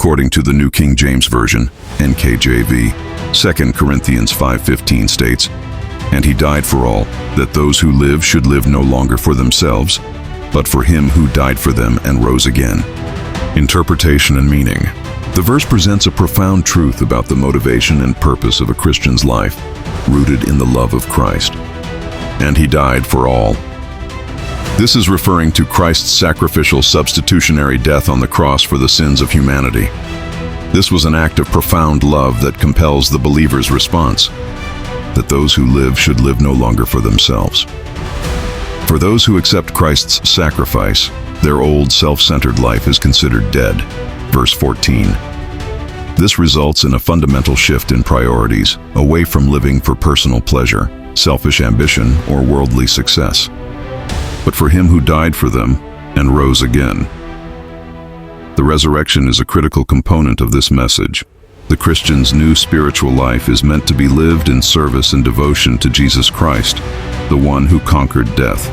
According to the New King James Version, NKJV, 2 Corinthians 5:15 states, "And he died for all, that those who live should live no longer for themselves, but for him who died for them and rose again." Interpretation and meaning. The verse presents a profound truth about the motivation and purpose of a Christian's life, rooted in the love of Christ. And he died for all. This is referring to Christ's sacrificial substitutionary death on the cross for the sins of humanity. This was an act of profound love that compels the believer's response, that those who live should live no longer for themselves. For those who accept Christ's sacrifice, their old self-centered life is considered dead. Verse 14. This results in a fundamental shift in priorities, away from living for personal pleasure, selfish ambition, or worldly success, but for him who died for them and rose again. The resurrection is a critical component of this message. The Christian's new spiritual life is meant to be lived in service and devotion to Jesus Christ, the one who conquered death.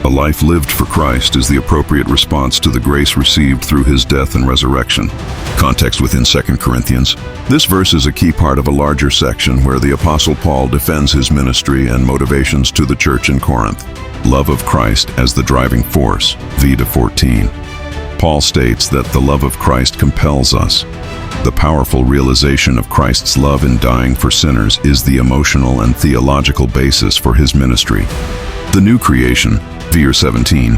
A life lived for Christ is the appropriate response to the grace received through his death and resurrection. Context within 2 Corinthians. This verse is a key part of a larger section where the Apostle Paul defends his ministry and motivations to the church in Corinth. Love of Christ as the driving force, v-14. Paul states that the love of Christ compels us. The powerful realization of Christ's love in dying for sinners is the emotional and theological basis for his ministry. The new creation, v-17.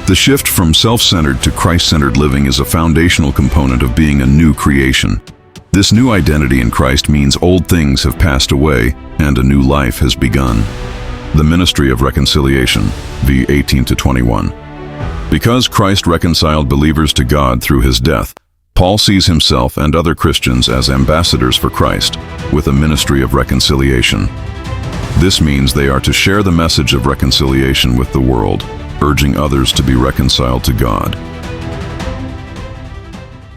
The shift from self-centered to Christ-centered living is a foundational component of being a new creation. This new identity in Christ means old things have passed away and a new life has begun. The ministry of reconciliation, v-18-21. Because Christ reconciled believers to God through his death, Paul sees himself and other Christians as ambassadors for Christ, with a ministry of reconciliation. This means they are to share the message of reconciliation with the world, urging others to be reconciled to God.